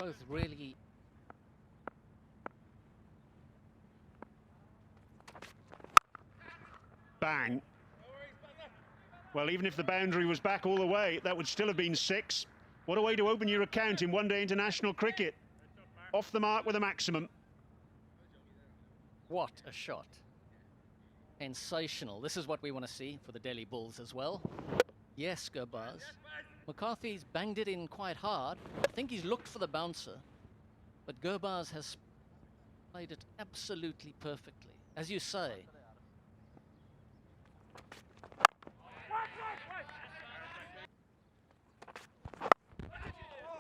Both really... Bang. Well, even if the boundary was back all the way, that would still have been 6. What a way to open your account in one-day international cricket. Off the mark with a maximum. What a shot. Sensational. This is what we want to see for the Delhi Bulls as well. Yes, Gurbaz. McCarthy's banged it in quite hard. I think he's looked for the bouncer. But Gurbaz has played it absolutely perfectly. As you say.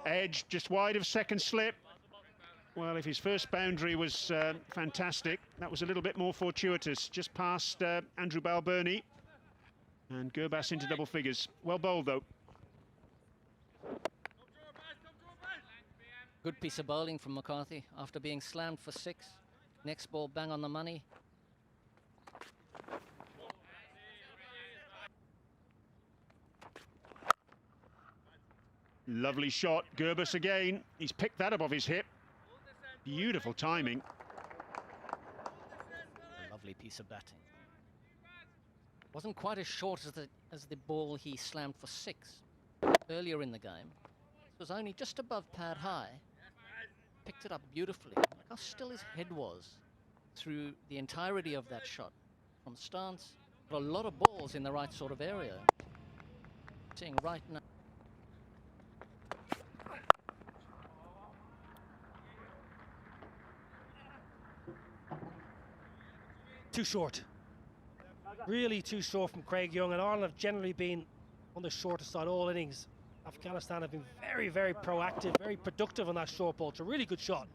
Edge just wide of second slip. Well, if his first boundary was fantastic, that was a little bit more fortuitous. Just past Andrew Balbirnie. And Gurbaz into double figures. Well bowled, though. Good piece of bowling from McCarthy after being slammed for 6. Next ball bang on the money. Lovely shot. Gurbaz again. He's picked that up off his hip. Beautiful timing. A lovely piece of batting. Wasn't quite as short as the ball he slammed for 6 earlier in the game. It was only just above pad high. Picked it up beautifully. Look how still his head was through the entirety of that shot. From stance, but a lot of balls in the right sort of area. Seeing right now. Too short. Really too short from Craig Young, and Ireland have generally been on the shorter side all innings. Afghanistan have been very, very proactive, very productive on that short ball. It's a really good shot.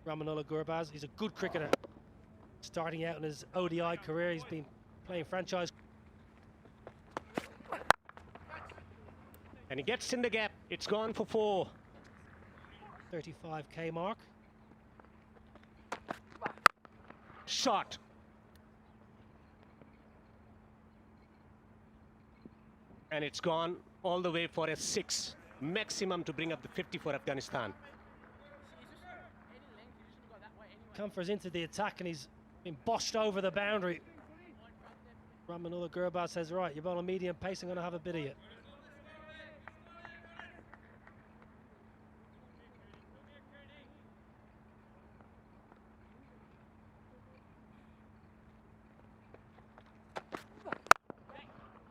Rahmanullah Gurbaz, he's a good cricketer. Starting out in his ODI career, he's been playing franchise. And he gets in the gap. It's gone for 4. 35k mark. Shot. And it's gone all the way for a 6. Maximum to bring up the 50 for Afghanistan. Comforts into the attack and he's been boshed over the boundary. Rahmanullah Gurbaz says, right, you're on a medium pace, I'm going to have a bit of you.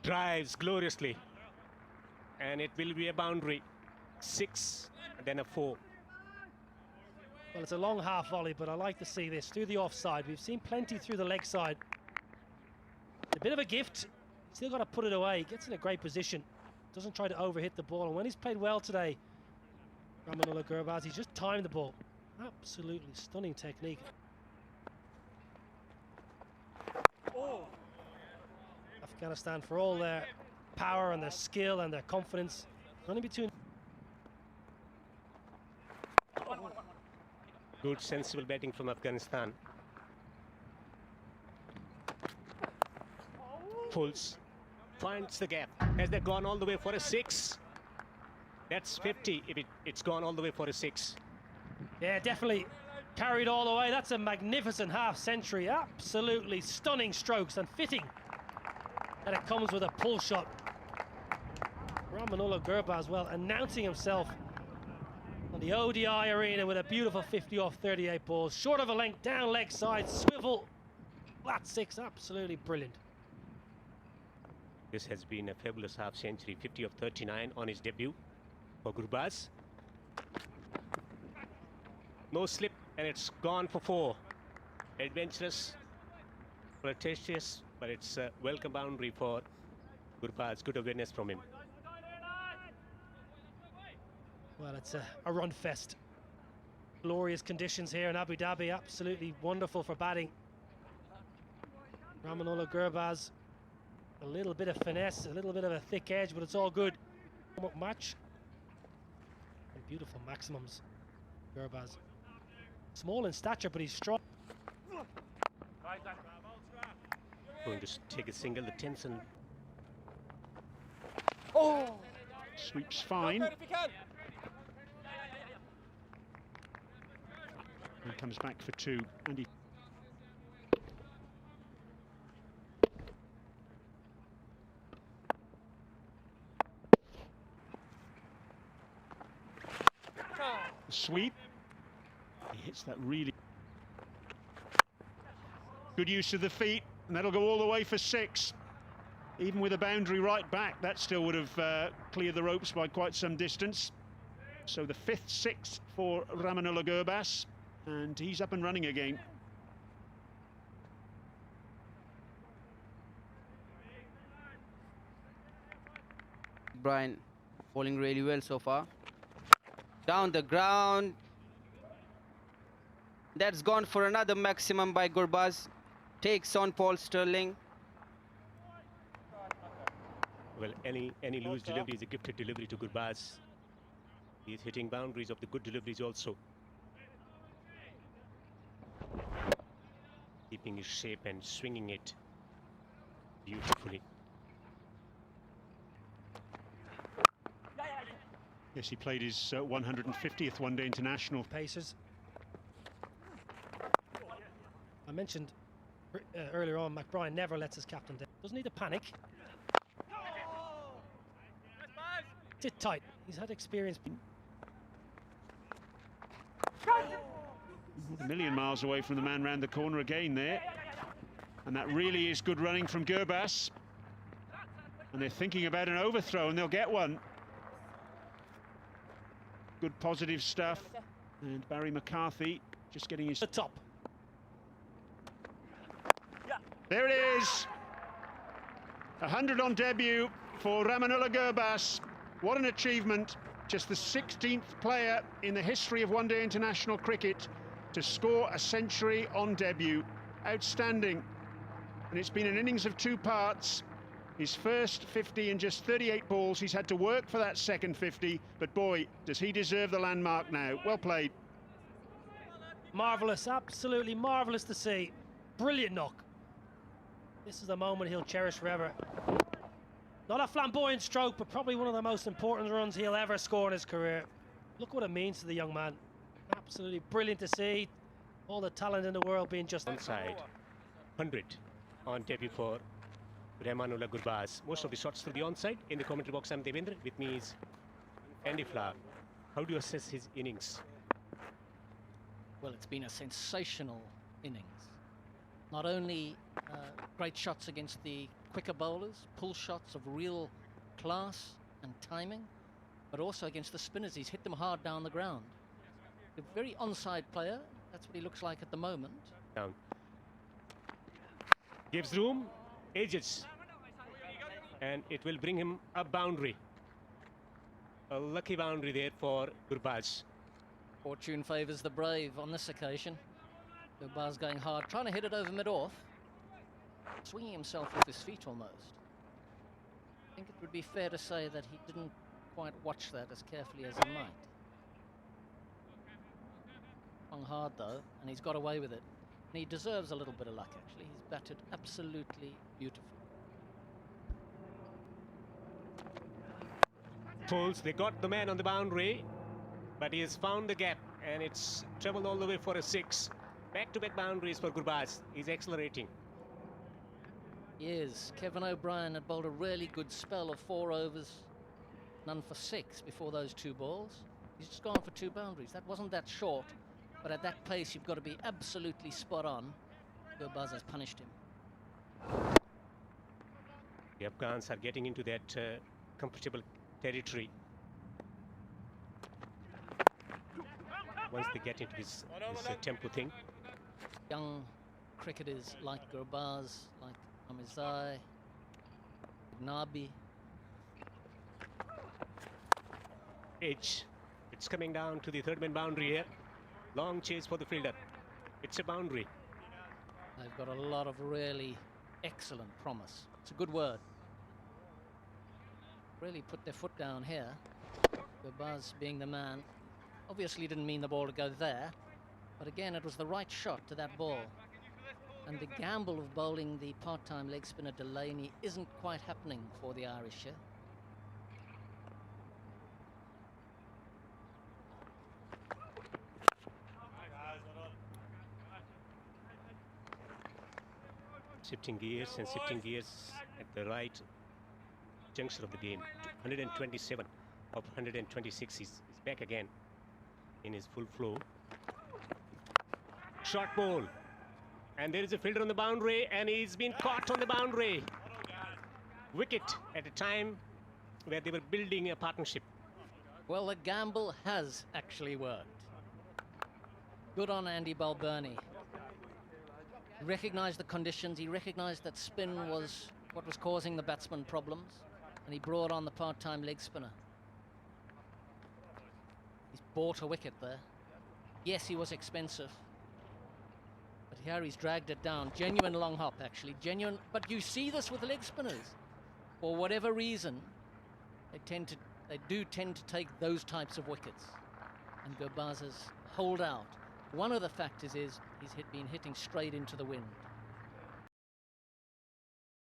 Drives gloriously. And it will be a boundary. 6 and then a 4. Well, it's a long half volley, but I like to see this through the offside. We've seen plenty through the leg side. A bit of a gift. Still got to put it away. Gets in a great position. Doesn't try to overhit the ball. And when he's played well today, Rahmanullah Gurbaz, he's just timed the ball. Absolutely stunning technique. Oh. Afghanistan, for all their power and their skill and their confidence, running between. Good, sensible batting from Afghanistan. Pulls, finds the gap. Has that gone all the way for a 6? That's 50 if it's gone all the way for a 6. Yeah, definitely carried all the way. That's a magnificent half century. Absolutely stunning strokes and fitting. And it comes with a pull shot. Rahmanullah Gurbaz, well, announcing himself on the ODI arena with a beautiful 50 off 38 balls. Short of a length, down leg side, swivel, flat 6, absolutely brilliant. This has been a fabulous half century, 50 of 39 on his debut for Gurbaz. No slip, and it's gone for 4. Adventurous, flirtatious, but it's a welcome boundary for Gurbaz. Good awareness from him. Well, it's a run fest. Glorious conditions here in Abu Dhabi. Absolutely wonderful for batting. Rahmanullah Gurbaz, a little bit of finesse, a little bit of a thick edge, but it's all good. Match. And beautiful maximums. Gurbaz. Small in stature, but he's strong. Going to take a single, the Tenson. Oh! Sweeps fine. comes back for two, and he... Sweep. He hits that really... Good use of the feet, and that'll go all the way for six. Even with a boundary right back, that still would have cleared the ropes by quite some distance. So the fifth six for Rahmanullah Gurbaz, and he's up and running again. Brian bowling really well so far. Down the ground. That's gone for another maximum by Gurbaz. Takes on Paul Sterling. Well, any loose delivery is a gifted delivery to Gurbaz. He's hitting boundaries of the good deliveries also. Keeping his shape and swinging it beautifully. Yes, he played his 150th one-day international. Pacers. I mentioned earlier on, McBride never lets his captain down. Doesn't need to panic. Sit tight. He's had experience. A million miles away from the man round the corner again there. And that really is good running from Gurbaz. And they're thinking about an overthrow, and they'll get one. Good positive stuff. And Barry McCarthy just getting his... The top. There it is. 100 on debut for Rahmanullah Gurbaz. What an achievement. Just the 16th player in the history of one-day international cricket to score a century on debut. Outstanding. And it's been an innings of two parts. His first 50 in just 38 balls. He's had to work for that second 50, but boy, does he deserve the landmark now. Well played. Marvellous, absolutely marvellous to see. Brilliant knock. This is the moment he'll cherish forever. Not a flamboyant stroke, but probably one of the most important runs he'll ever score in his career. Look what it means to the young man. Absolutely brilliant to see. All the talent in the world being just... Onside, 100 on debut for Rahmanullah Gurbaz. Most of the shots to the onside. In the commentary box, I'm Devendra. With me is Andy Flower. How do you assess his innings? Well, it's been a sensational innings. Not only great shots against the quicker bowlers, pull shots of real class and timing, but also against the spinners. He's hit them hard down the ground. A very onside player. That's what he looks like at the moment. Down. Gives room, edges, and it will bring him a boundary. A lucky boundary there for Gurbaz. Fortune favours the brave on this occasion. Gurbaz going hard, trying to hit it over mid-off. Swinging himself off his feet almost. I think it would be fair to say that he didn't quite watch that as carefully as he might. Swung hard though, and he's got away with it. And he deserves a little bit of luck actually. He's batted absolutely beautifully. Pulls, they got the man on the boundary, but he has found the gap, and it's travelled all the way for a six. Back-to-back boundaries for Gurbaz. He's accelerating. He is. Kevin O'Brien had bowled a really good spell of 4 overs, none for 6 before those 2 balls. He's just gone for 2 boundaries. That wasn't that short, but at that pace you've got to be absolutely spot on. Gurbaz has punished him. The Afghans are getting into that comfortable territory. Once they get into this tempo thing. Young cricketers like Gurbaz, like Amizai, Nabi. Edge. It's coming down to the third man boundary here. Long chase for the fielder. It's a boundary. They've got a lot of really excellent promise. It's a good word. Really put their foot down here. Gurbaz being the man. Obviously didn't mean the ball to go there, but again it was the right shot to that ball. And the gamble of bowling the part-time leg spinner Delaney isn't quite happening for the Irish here. shifting gears and shifting gears at the right juncture of the game. 127 of 126 is back again in his full flow. Short ball. And there is a fielder on the boundary, and he's been caught on the boundary. Wicket at a time where they were building a partnership. Well, the gamble has actually worked. Good on Andy Balbirnie. He recognised the conditions, he recognised that spin was what was causing the batsman problems, and he brought on the part-time leg spinner. He's bought a wicket there. Yes, he was expensive, but here he's dragged it down. Genuine long hop, actually, genuine. But you see this with leg spinners. For whatever reason, they do tend to take those types of wickets. And Gurbaz has holed out. One of the factors is he's been hitting straight into the wind.